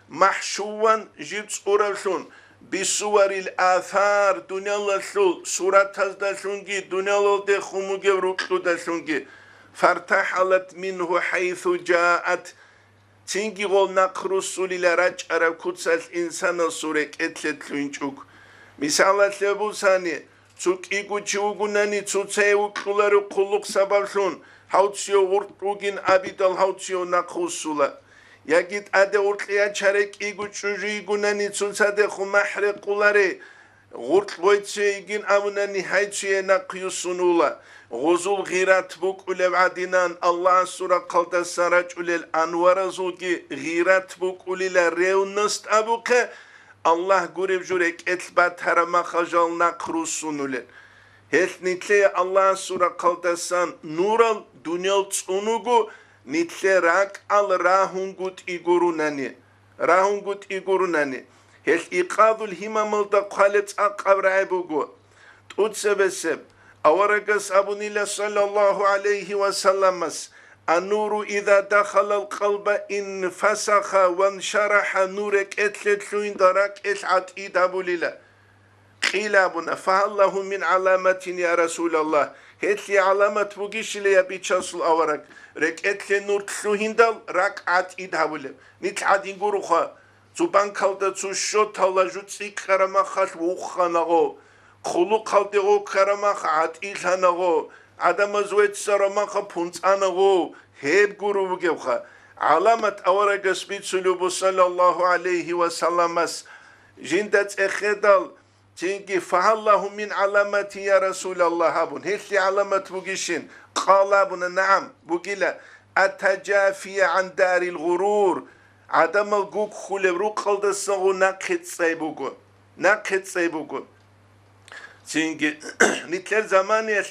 محشوان جيب سورة بصور الآثار دنيا الله سورة تزدشونجي دنيا الله دي خموجي روكتو دشونجي فارتحلت منه حيث جاءت تينجي غول نقرسولي لراج أرى كتسال إنسان سورك اتلت لنجوك مثال لبو ثاني تسوك إيقو جوغناني تسوتسيو كلارو قلوك سبابشون هاوتسيو ورطوغين أبيدال هاوتسيو نقرسولا يجد أدى ورطليا شارك إيقو تشوجي غناني تسوتسادي خمحر قلاري غرطلويتسي إيقين أمناني هايتسي نقيسونولا غزول غيرات بوك أولي عدنان الله سورة قلت سراج أولي الأنوار زوجي غيرات بوك أولي لريو نست أبوك الله قريب جوريك اتبات هرما خجال نقروسون أولي هل نتلي الله سورة قلت سان نورال دنيال تسونوغو نتلي راك al راهونغوت إيغوروناني هل إيقاظ الهمم دا قالت أقاب رعبوغو تؤتسبسب أورقس أبو نيلا صلى الله عليه وسلم النور إذا دخل القلب انفسخ وانشرح نورك اتلتلوين دراك اتعد إيد أبو ليلا قيل أبونا فهل له من علامة يا رسول الله هتلي علامة بوغيش لي بيتشاسل أورق رك اتلي نور تلوين دال راك عد إيد أبو ليلا نتعد إنقروخا زبان كالدا تشو تالا جوتسيك خرمخال وخانغو خلو قلدغو كرمخ عد إلهانغو عدم زويت سرمخ پونسانغو هيب گرو بگوخا علامت أورق سبيت سلوبو صلى الله عليه وسلم جندت اخدال تنجي فهالله من علامات يا رسول الله هابون هيش علامة بوغيشين قال ابونا نعم بوغيلا التجافي عن دار الغرور عدم القوك خلو رو قلد سنغو ناقت سيبوغو تينجي نتلر زمانيش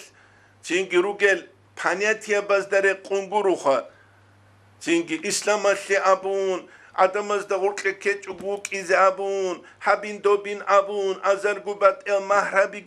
تينجي روغل پانياتيا بازدار قنگوروخا تينجي اسلام اللي ابون عدمز دا غرق كيچ بوك إز ابون حبين دوبين ابون ازرگو بات مرحبي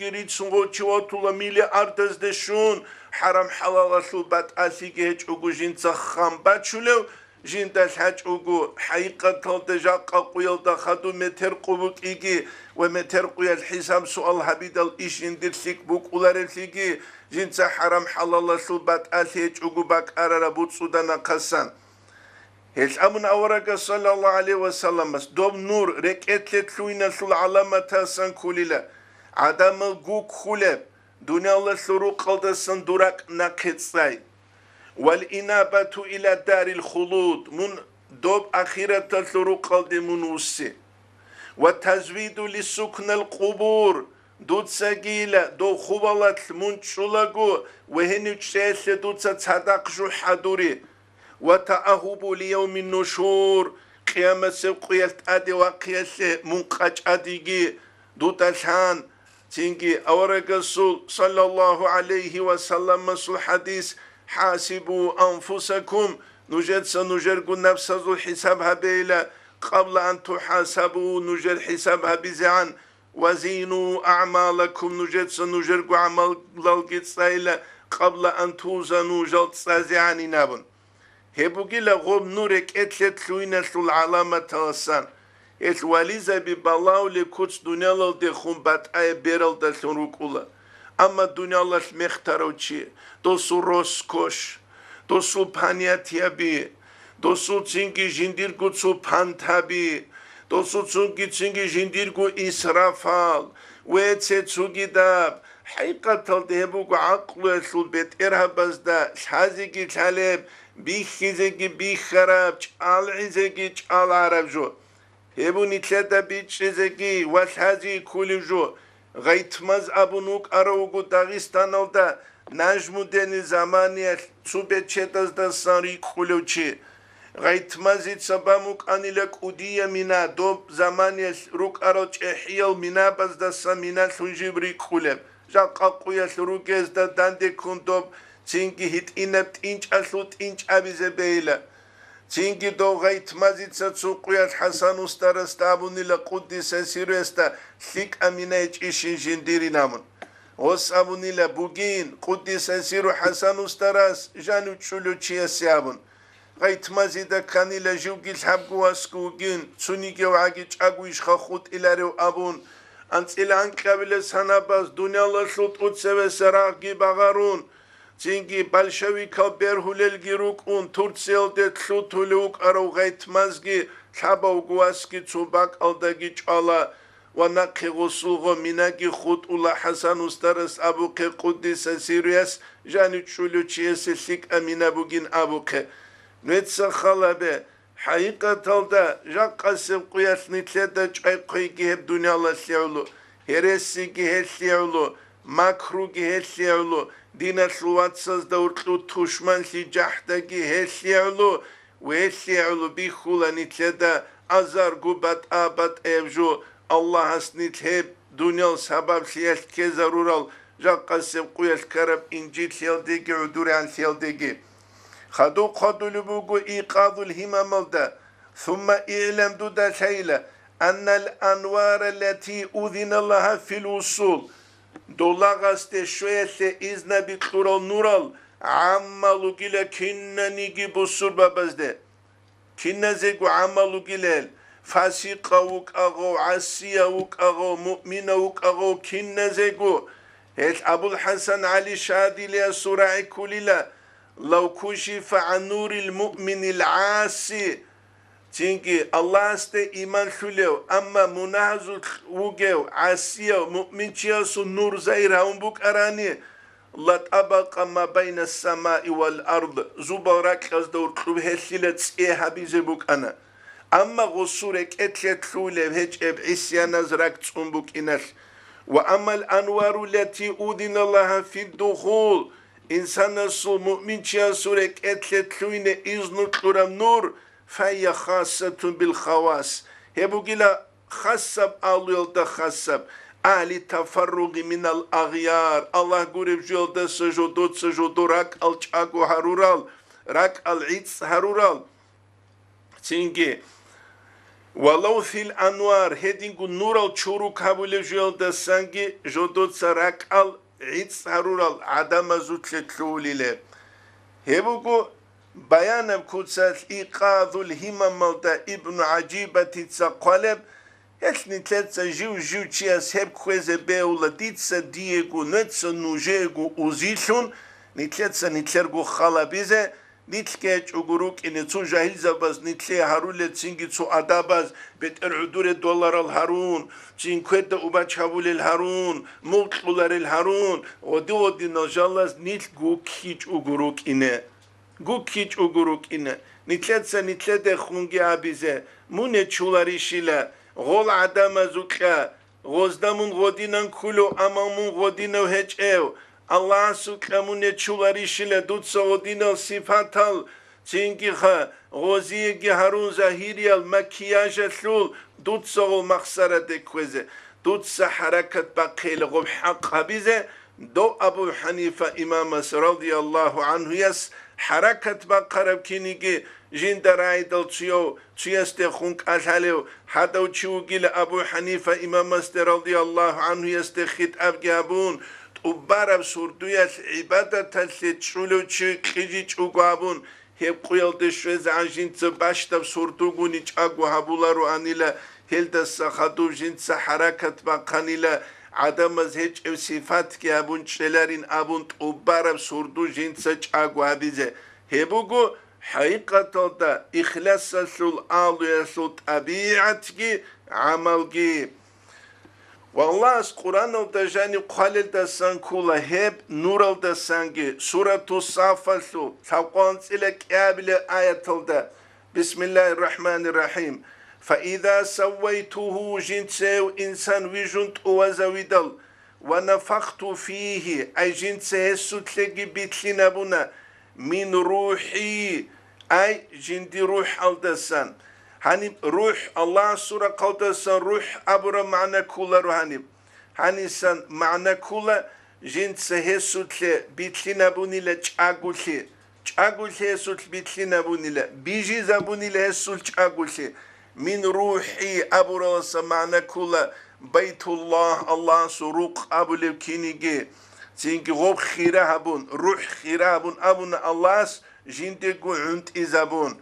گريتسون غوچوا طولا ميلي اردز دشون حرام حلال شو بات اسيگي هيچ اوگو جنسا خام بات شولو جندش هج اوگو حقيقة تلدجا قويل دا خدو متر قبوك إيجي ومتر قويل حسام سؤال حبيد الإيش اندر سيك بوك أولار سيكي جنسا حرام حلال شو بات أسيج اوگو باك أرارا بوت سودانا قسان هيش أمن أورق صلى الله عليه وسلم دوب نور رك اتلت لوينا سول علامة تاسان كوليلا عدم القوك خلب دنيا الله سرو قلد سندورك نقيت ساي والإنابة إلى دار الخلود من دوب أخيرة تلترو قلد منوسي والتزويد لسكن القبور دود سجيلة دو خبالات منشلقو وهنو تشيس دود تصدق جو حدوري وتأهب ليوم النشور قيامة سبقيت أدي وقياس منقاج أديجي دود الحان تنجي أورق الرسول صلى الله عليه وسلم مسل حديث حاسبوا أنفسكم نجرق النفس ذو حسابها بيلا قبل أن تحاسبوا نجر حسابها بزعن وزينوا أعمالكم نجرق عمل للقيت سايلا قبل أن توزنوا جلت سازعني نابن هبوغي لغوب نورك اتلت لوينة العلامة تلسان اتواليزا ببالاو لكوتس دنيا للدخون بات آي بيرل دلتون روكولا أما الدنيا الله مختاروشي دوسو روسكوش دوسو بانياتيابي دوسو تسنجي جنديركو تسو بانتابي دوسو تسنجي جنديركو إسرافال ويتسي تسوغي داب حقيقة تلدهبوكو عقلو يسلو بيت إرهباز دا شازيكي تالب بيخيزيكي بيخراب چالعيزيكي چال عرب جو هبو نتلاتا بيتشيزيكي والحازي كولي جو غيتمز أبونوك أروغو داغستان الدا نجمو دني زمانية سوبيت شتاز دا سانري كولوچي غيتمازيت سبامك أني لك أودية منا دوب زمان روك أروج إحيال منا بس دسا منا سنجبري كولب جاق أقويا سروكيز دا داندي كون دوب تينكي هيت إنب تينج أسلو تينج أبيزي بيلا تينكي دو غيتمازيت ساتسوقيا حسن استرستا أبوني لقدس سيرستا ثيك أمينيج إشين جنديري نامن غص أبوني لبوغين قدس سيرو حسن استرس جانو تشولو تشيا سيابون غيتمازيدا كاني لجوغي الحبقو اسكوغين تسونيكي وعاقي تشاقويش خاخوت إلاريو أبون أنت إلان قابل سناباز دنيا الله سلط أتسوى سراغي بغارون تينكي بالشويكا بيرهوليلغي روكون تورتسيل دي تلوتولوك أرو غيتمازغي تحباو قواسكي تسوباك ألداغي چالا ونقي غصوغو مناكي خود الله حسن استرس أبوكي قدس سيريس جاني تشولو تشيسي سيك أمين أبوغين أبوكي نويتسا خالبه حقيقة تلدا جاق قسم قياس نتلدا جاي قيقي هب دنيا الله سيعولو هرسي جهل سيعولو ماكرو جهل سيعولو دينا سلواتساز دورتلو توشمان سي جحدا جهل سيعولو وهل سيعولو بيخولا نتلدا أزار قبات آبات ايبجو الله هسنيت هب دنيا سبب سيال كيزارورال جاق قسم قياس كرب إنجيل سيال ديجي عدوري عن سيال ديجي خدو لبوغو إيقاظ الهمم دا ثم إعلم دودا شيلة أن الأنوار التي أذن لها في الوصول دولاغست شوية إذن بكتورال نورال عمالو جيلا كنا نيجي بصور بابزده كنا زيقو عمالو جيلال فاسقا وك أغو عسيا وك أغو مؤمنا وك أغو كنا زيقو هيت أبو الحسن علي شادي ليا سورة كليلا لو كشف عن نور المؤمن العاصي تينكي الله است إيمان خليو أما منازل وجو عاسية مؤمن تياسو نور زير هم بوك أراني لا تبقى ما بين السماء والأرض زبارك أصدور كلوب هسيلت إيه بيزي بوك أنا أما غصورك أتلت خولي هج إبعيسيانا زراك تسون بوك إناش وأما الأنوار التي أذن الله في الدخول إنسان الصل مؤمن تياسورك أتلتلوين إذن تلورم نور فهي خاصة بالخواص هبو جلا خصب أوليل دا خصب أهل تفرغ من الأغيار الله قرب جول دا سجودو راك الچاقو هرورال راك العيدس هرورال تنجي ولو في الأنوار هدينكو نور الچورو كابول جول دا سنجي جودو سراك عيدس هرورال عدم زوتلتلولي له هبوكو بيان كوتسات إيقاظ الهمم دا ابن عجيبة تتسقلب يتني تلتسا جو تشياس هب كويزة بيولا ديتسا دييغو نتسا نوجيغو أوزيشون نتلرغو خالبيزة نتلكيج أغروك إني تو جاهل زباز نتلي هارولة تنجي تو أداباز بترعدور $1 الهارون تنكويد أباج هابول الهارون ملقلر الهارون ودي نجالاز نتلغو كيج أغروك إني غو كيج أغروك إني نتلت خونجي عبيزة مونة چولاري شيلا غول عدام زوكا غوزدامون غودينان كولو أمامون غودينو هج ايو الله سكرمون چولاري شيلا دوتسا غودينو صفاتال تنجيخا غوزيجي هارون زهيريال مكياج سلول دوتسا غو مخسرة دكوزة دوتسا حركة باقيل غو حق هبيزة دو أبو حنيفة إمام رضي الله عنه يس حركة بقرب كينيجي جين درايدل تيستي خونك أشاليو حدو تشوغي لأبو حنيفة إمام رضي الله عنه يستخيط أبجابون وبارب سردوية عبادة تلسي تشولو تشيجي تشوغابون هيب قيل دشوز عن جين تباشتب سردوغوني تشاغو هبولارو أنيلا هيل دسخدو جين حركة بقانيلا عدم از هیچ صفات که ابون چلارین ابون توبارب سردو جنس چاگو هبیزه هبوگو حقیقت دا اخلاص سل آلو سل طبیعت کی عمل کی والله از قرآن دا جانی قلیل دا سنکولا هب نورل دا سنگی سورة الصافة سل تقوان سلك قابل آیت دا بسم الله الرحمن الرحيم فإذا سويته جنسه إنسان وجنت وزويدل ونفخت فيه أي جنسه ستلقي بيتلنا بنا من روحي أي جندي روح الدسان هني روح الله سورة قدسان روح أبرا معنى كولا روحاني هني سان معنى كولا جند سهسوتل بيتلنا بونيلا تشاغولي تشاغولي سوتل بيتلنا بونيلا بيجي زابونيلا هسول تشاغولي من روحي أبرا معنى كولا بيت الله الله سروق أبو لكينيجي تينكي غوب خيرا هبون روح خيرا هبون أبون الله جندي قعنت إزابون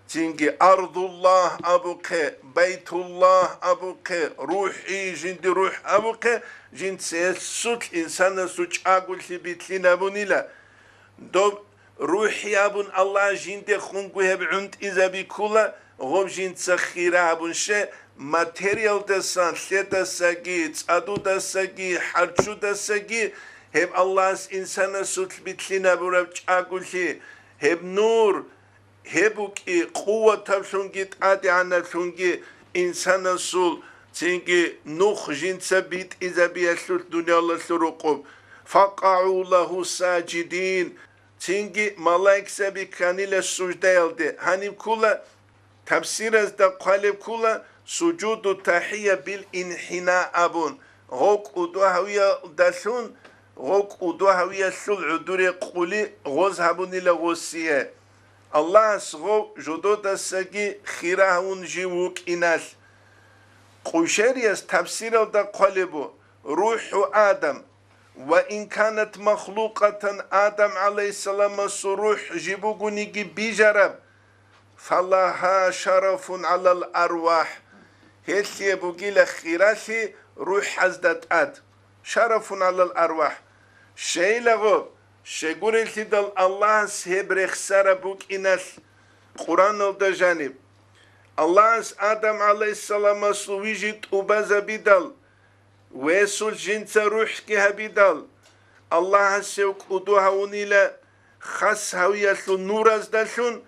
تينكي أرض الله أبوك بيت الله أبوك روحي جندي روح أبوك جند سيسوت إنسان سوچ أقول بيتلين أبوني لا دوب روحي أبون الله جندي خونقو هبعنت إزابي كولا غوب جند سخيرا أبون شي ماتيريال دسان شتا ساقي تادو دساقي حرچو دساقي هب الله إنسان سوت بيتلين أبورا أقول هب نور هبوكي قوة تبشونجي تادي عنا شونجي إنسان سول تينجي نوخ جنسا بيت إذا بيشلت دنيا الله سرقوب فقعوا له ساجدين تينجي ملايك سبي كاني للسجدة يلدي هاني كولا تفسير از دا قالب كولا سجود التحية بالانحناء أبون غوك ودوهوية داشون غوك ودوهوية سل عدوري قولي غوز هبوني لغوسيه الله سغو جدود السجي خيراهون جيوك إناس قشيريس تفسير دا قلبو روح آدم وإن كانت مخلوقة آدم عليه السلام سروح جيبوغو نيجي بيجرب فالله شرف على الأرواح هيتي بوغي لخيراشي روح حزدت آد شرف على الأرواح شيء لغو شغور التدل الله سيبرخ سربوك إناس قرآن الدجانب الله آدم عليه السلام سويجت أبازا بدل ويسول جنس روح كها بدل الله سيوك أدوها ونيلا خاص هوية نور ازدشون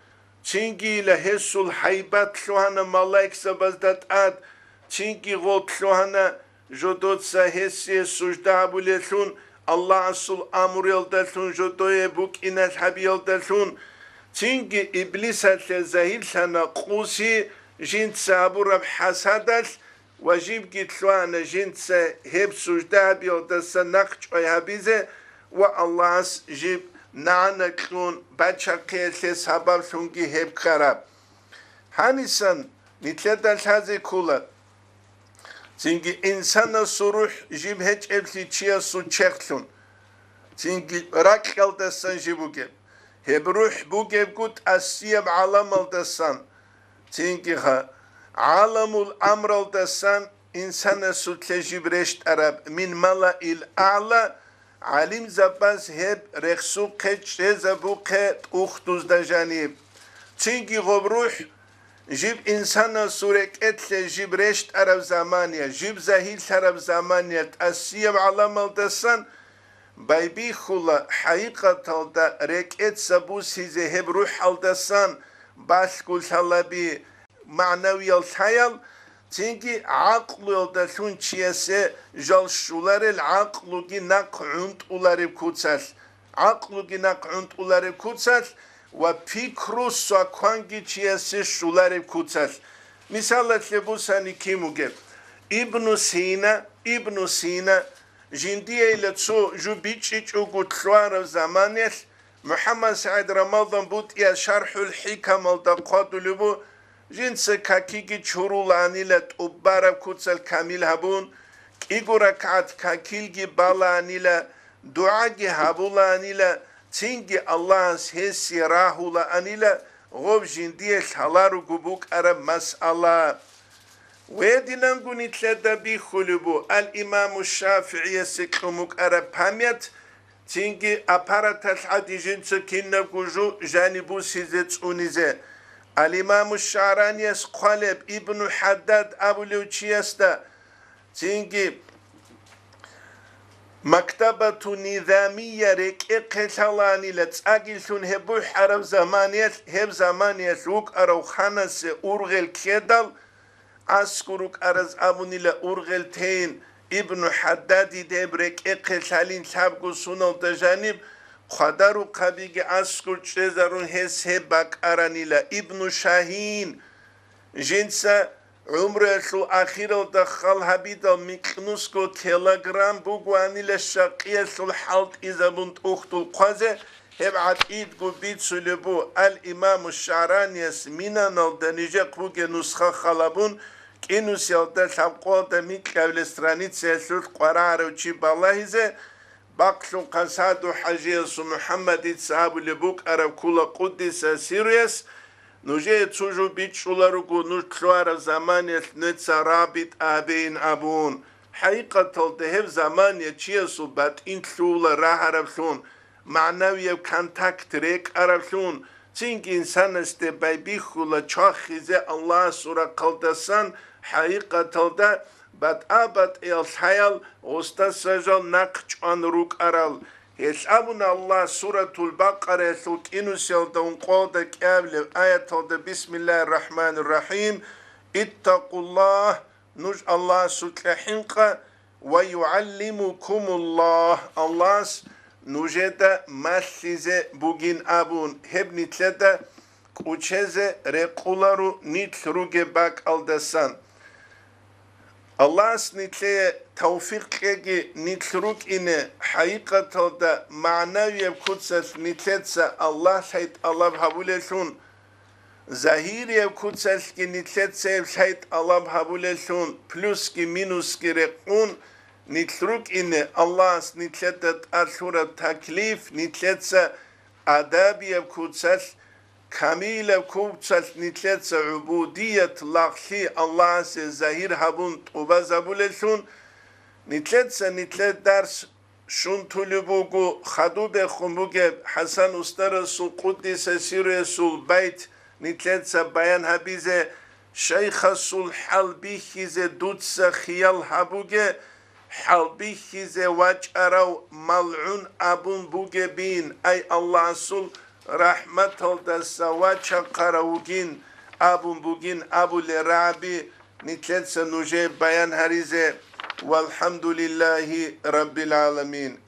تنجي لهسول حيبات شوهانا ملايك سبازدات آد تنجي غوت شوهانا جدود سهسي سجده بوليشون الله أصل أمر يلدشون جدوية بوك إناس حبي يلدشون تنجي إبليس الزهيل سنة قوسي جنس أبو رب حسادش وجيب جتلوانا جنس هب سجده بيلدس نقش ويهبيزه والله جيب نعنا كلون بچاقه سبب شونجي هب خراب هانيسان نتلدش هذه كولا تنجي إنسان سروح جيب هج إبلي تشيا سو تشيخلون تنجي راكل دسان جيبوكي هبروح بوكيب قد أسيب عالم الدسان تنجي عالم الأمر الدسان إنسان سو تجيب رشت عرب من ملا الأعلى علم زباز هب رخصو قج رزبوكي أختوز دا جانب تنجي غبروح جيب إنسان سورك إتل جيب رشت عرب زمانيا جيب زهيل عرب زمانيا تأسيب عالم الدسان بايبي خلا حقيقة دا ركعت سبوس هب روح الدسان باش كل شلبي معنوي الخيال تيجي عقل الدسون تشيسه جال شولار العقل جي نقعند أولار كوتسال عقل جي نقعند أولار كوتسال وفكرو ساكوانجي تشيسه شولار كوتسال مثال تلبوساني كيموجب ابن سينا جندية لتسو جو بيتشيش وقتلوار زمانيش محمد سعيد رمضان بوت يا شرح الحكم الدقات لبو جنس كاكيكي تشورو لانيلة أبارا كوتسل كامل هبون كيغو ركعت كاكيلجي بالا انيلة دعاجي هبو لانيلة تنجي الله سيسي راهو لانيلة غوب جندية حلارو قبوك أرب مسألة ويدينانغو نتلدى بخلبو الإمام الشافعي سكرموك أرب هميت تنجي أبارة الحدي جنس كينبو جو جانبو سيزت أونيزي الإمام الشعراني قالب ابن حداد أبو لوتشيستا تنجي مكتبة نظامية ريك إقتلاني لتأجلتون هبو حرب زمانيت هب زمانيت روك أرو خانس أورغل كيدل أسكروك أرز أبوني لأورغل تين ابن حداد دبرك إقتلالين تابقو سنو تجانب خدارو قبیگ اسکر چزارون هس هبک ارانیلا ابن شاهین جنسا عمرسو آخر دخل حبيد ميكنوسكو تلغرام بوغوانيلا شقية الحلط إذا بنت أخت القازة هبعت إيد قبيت سلبو الإمام الشعراني اسمينا نالدنجاق بوغي نسخة خلابون كينوس يالدا سابقوة دميك لولسترانيت سيسوت قرارو چي بالاهيزة باقشو قصادو حجيس محمد إتسابو لبوك أرب كولا قدس سيريس نوجه تسوجو بيتشولارو نوشتوار زمانية نتسا رابط آبين أبون حقيقة تلتهف زمانية چيسو بات انتلولا راه عربشون معنوية كانتاكت ريك عربشون تينك إنسان استباي بيخولا چاخيزة الله سورة قلدسان حقيقة تلته بات آبات الحيال غستا سجل نقش عن روك أرال يسأبنا الله سورة البقرة ثلت إنوس يلدون قولة كاملة آية بسم الله الرحمن الرحيم اتقوا الله نج الله ستلحنق ويعلمكم الله الله نجد مسيزة بوغين أبون هبني تلتا كوچزة رقولارو نتلروغ باك الدسان الله سنتلي توفيق كي نتلروك إنه حقيقة دا معنوية بكتسة نتلتسة الله شهيد الله بحبولشون ظاهيرية بكتسة كي نتلتسة شهيد الله بحبولشون بلوس كي مينوس كي رقون نتلروك إنه الله سنتلتت أشهر تكليف نتلتسة أدابية بكتسة كاميلة كوبتسة نتلتسة عبودية لاخشي الله سي ظاهير هبون وبزابولشون نتلتسة نتلت درس شون تولبوغو خدو بخمبوغ حسن استرسو قدس سيرسو بيت نتلتسة بيان هبيزة شيخ سول حلبيخيزة دوتسة خيال هبوغ حلبيخيزة واجأرو ملعون أبون بوغ بين أي الله سول رحمة الدسة واجه قروغين أبون بوغين أبو لرعبي نتلتسة نجيب بيان هريزة والحمد لله رب العالمين.